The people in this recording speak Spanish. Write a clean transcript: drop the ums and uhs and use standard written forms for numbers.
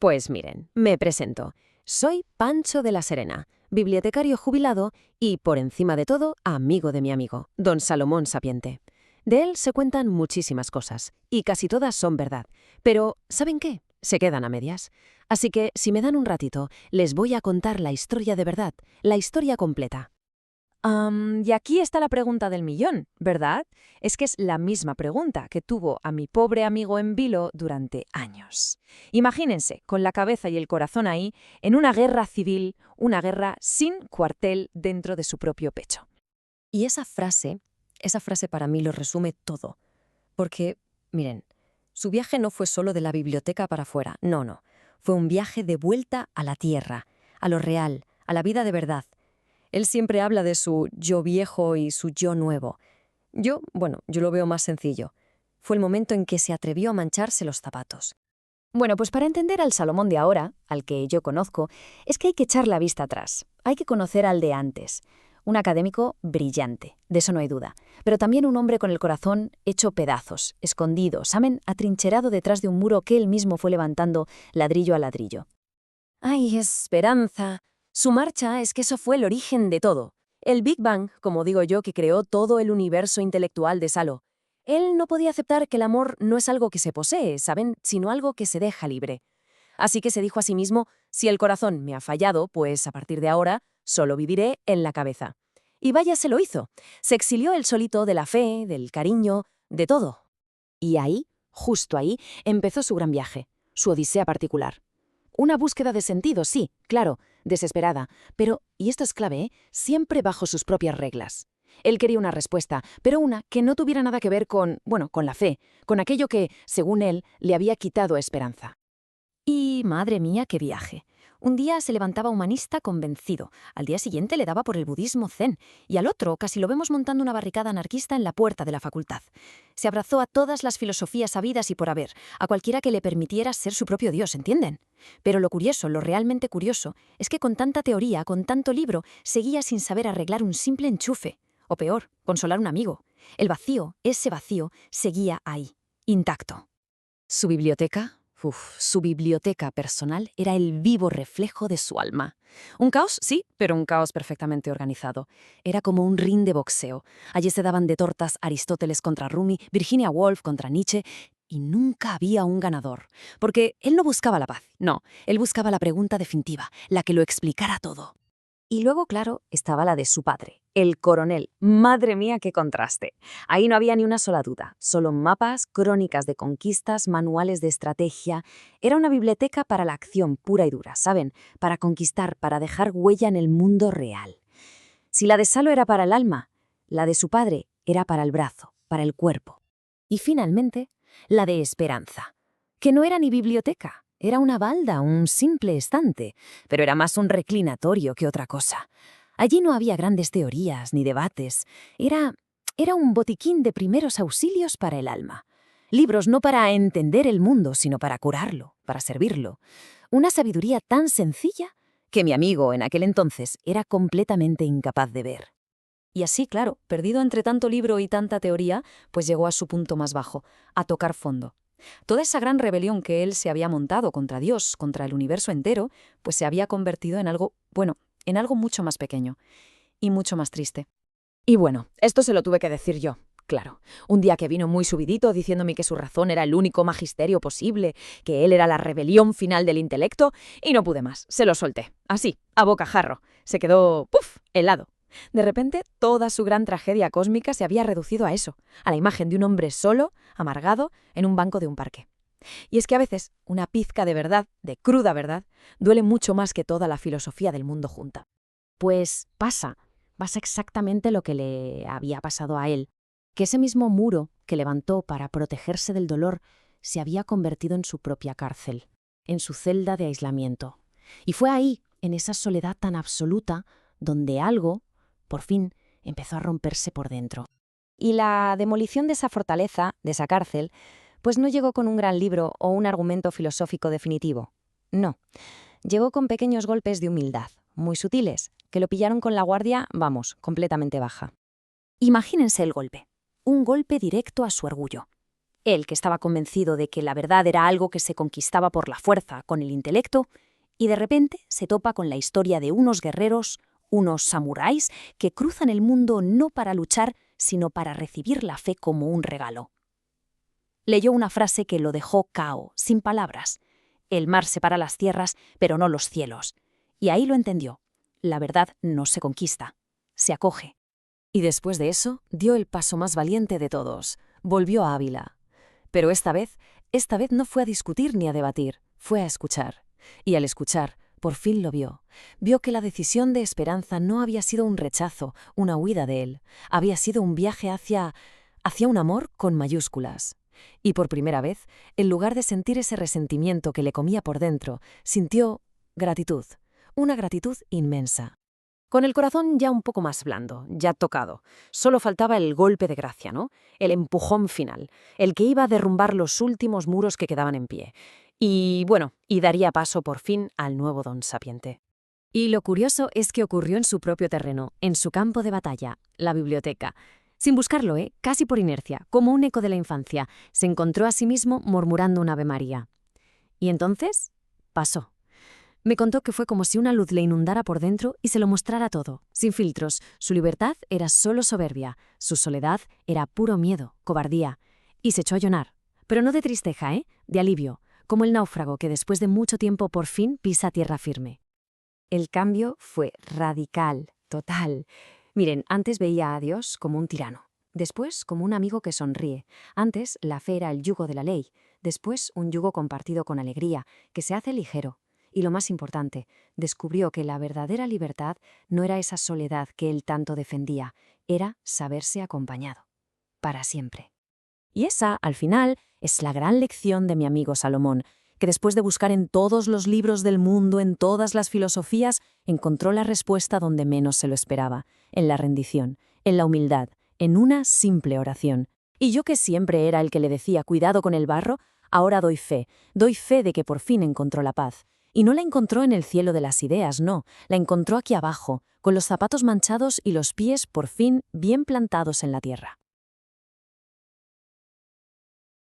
Pues miren, me presento. Soy Pancho de la Serena, bibliotecario jubilado y, por encima de todo, amigo de mi amigo, don Salomón Sapiente. De él se cuentan muchísimas cosas, y casi todas son verdad. Pero, ¿saben qué? Se quedan a medias. Así que, si me dan un ratito, les voy a contar la historia de verdad, la historia completa. Y aquí está la pregunta del millón, ¿verdad? Es que es la misma pregunta que tuvo a mi pobre amigo en vilo durante años. Imagínense, con la cabeza y el corazón ahí, en una guerra civil, una guerra sin cuartel dentro de su propio pecho. Y esa frase para mí lo resume todo. Porque, miren, su viaje no fue solo de la biblioteca para afuera, no. Fue un viaje de vuelta a la tierra, a lo real, a la vida de verdad. Él siempre habla de su yo viejo y su yo nuevo. Yo lo veo más sencillo. Fue el momento en que se atrevió a mancharse los zapatos. Bueno, pues para entender al Salomón de ahora, al que yo conozco, es que hay que echar la vista atrás. Hay que conocer al de antes. Un académico brillante, de eso no hay duda, pero también un hombre con el corazón hecho pedazos, escondido, ¿saben? Atrincherado detrás de un muro que él mismo fue levantando ladrillo a ladrillo. ¡Ay, esperanza! Su marcha es que eso fue el origen de todo. El Big Bang, como digo yo, que creó todo el universo intelectual de Salo. Él no podía aceptar que el amor no es algo que se posee, ¿saben?, sino algo que se deja libre. Así que se dijo a sí mismo, si el corazón me ha fallado, pues a partir de ahora solo viviré en la cabeza. Y vaya, se lo hizo. Se exilió él solito de la fe, del cariño, de todo. Y ahí, justo ahí, empezó su gran viaje, su odisea particular. Una búsqueda de sentido, sí, claro, desesperada, pero, y esto es clave, siempre bajo sus propias reglas. Él quería una respuesta, pero una que no tuviera nada que ver con la fe, con aquello que, según él, le había quitado esperanza. Y, madre mía, qué viaje. Un día se levantaba humanista convencido, al día siguiente le daba por el budismo zen, y al otro casi lo vemos montando una barricada anarquista en la puerta de la facultad. Se abrazó a todas las filosofías habidas y por haber, a cualquiera que le permitiera ser su propio Dios, ¿entienden? Pero lo curioso, lo realmente curioso, es que con tanta teoría, con tanto libro, seguía sin saber arreglar un simple enchufe. O peor, consolar a un amigo. El vacío, ese vacío, seguía ahí, intacto. Su biblioteca, su biblioteca personal era el vivo reflejo de su alma. Un caos, sí, pero un caos perfectamente organizado. Era como un ring de boxeo. Allí se daban de tortas Aristóteles contra Rumi, Virginia Woolf contra Nietzsche, y nunca había un ganador. Porque él no buscaba la paz, no, él buscaba la pregunta definitiva, la que lo explicara todo. Y luego, claro, estaba la de su padre, el coronel. Madre mía, qué contraste. Ahí no había ni una sola duda. Solo mapas, crónicas de conquistas, manuales de estrategia. Era una biblioteca para la acción pura y dura, ¿saben? Para conquistar, para dejar huella en el mundo real. Si la de Salo era para el alma, la de su padre era para el brazo, para el cuerpo. Y finalmente, la de Esperanza, que no era ni biblioteca. Era una balda, un simple estante, pero era más un reclinatorio que otra cosa. Allí no había grandes teorías ni debates. Era un botiquín de primeros auxilios para el alma. Libros no para entender el mundo, sino para curarlo, para servirlo. Una sabiduría tan sencilla que mi amigo en aquel entonces era completamente incapaz de ver. Y así, claro, perdido entre tanto libro y tanta teoría, pues llegó a su punto más bajo, a tocar fondo. Toda esa gran rebelión que él se había montado contra Dios, contra el universo entero, pues se había convertido en algo, en algo mucho más pequeño y mucho más triste. Y bueno, esto se lo tuve que decir yo, claro. Un día que vino muy subidito diciéndome que su razón era el único magisterio posible, que él era la rebelión final del intelecto, y no pude más, se lo solté, así, a bocajarro. Se quedó, helado. De repente, toda su gran tragedia cósmica se había reducido a eso, a la imagen de un hombre solo, amargado, en un banco de un parque. Y es que a veces una pizca de verdad, de cruda verdad, duele mucho más que toda la filosofía del mundo junta. Pues pasa exactamente lo que le había pasado a él, que ese mismo muro que levantó para protegerse del dolor se había convertido en su propia cárcel, en su celda de aislamiento. Y fue ahí, en esa soledad tan absoluta, donde algo, por fin, empezó a romperse por dentro. Y la demolición de esa fortaleza, de esa cárcel, pues no llegó con un gran libro o un argumento filosófico definitivo. No, llegó con pequeños golpes de humildad, muy sutiles, que lo pillaron con la guardia, completamente baja. Imagínense el golpe, un golpe directo a su orgullo. Él, que estaba convencido de que la verdad era algo que se conquistaba por la fuerza, con el intelecto, y de repente se topa con la historia de unos guerreros, unos samuráis, que cruzan el mundo no para luchar, sino para recibir la fe como un regalo. Leyó una frase que lo dejó cao, sin palabras. El mar separa las tierras, pero no los cielos. Y ahí lo entendió. La verdad no se conquista, se acoge. Y después de eso, dio el paso más valiente de todos. Volvió a Ávila. Pero esta vez no fue a discutir ni a debatir, fue a escuchar. Y al escuchar, por fin lo vio. Vio que la decisión de Esperanza no había sido un rechazo, una huida de él. Había sido un viaje hacia un amor con mayúsculas. Y por primera vez, en lugar de sentir ese resentimiento que le comía por dentro, sintió gratitud, una gratitud inmensa. Con el corazón ya un poco más blando, ya tocado. Solo faltaba el golpe de gracia, ¿no? El empujón final, el que iba a derrumbar los últimos muros que quedaban en pie. Y daría paso por fin al nuevo Don Sapiente. Y lo curioso es que ocurrió en su propio terreno, en su campo de batalla, la biblioteca. Sin buscarlo, casi por inercia, como un eco de la infancia, se encontró a sí mismo murmurando un Ave María. Y entonces, pasó. Me contó que fue como si una luz le inundara por dentro y se lo mostrara todo, sin filtros. Su libertad era solo soberbia, su soledad era puro miedo, cobardía. Y se echó a llorar. Pero no de tristeza, de alivio, como el náufrago que después de mucho tiempo por fin pisa tierra firme. El cambio fue radical, total. Miren, antes veía a Dios como un tirano, después como un amigo que sonríe. Antes la fe era el yugo de la ley, después un yugo compartido con alegría, que se hace ligero. Y lo más importante, descubrió que la verdadera libertad no era esa soledad que él tanto defendía, era saberse acompañado. Para siempre. Y esa, al final, es la gran lección de mi amigo Salomón, que después de buscar en todos los libros del mundo, en todas las filosofías, encontró la respuesta donde menos se lo esperaba, en la rendición, en la humildad, en una simple oración. Y yo, que siempre era el que le decía cuidado con el barro, ahora doy fe de que por fin encontró la paz. Y no la encontró en el cielo de las ideas, no, la encontró aquí abajo, con los zapatos manchados y los pies por fin bien plantados en la tierra.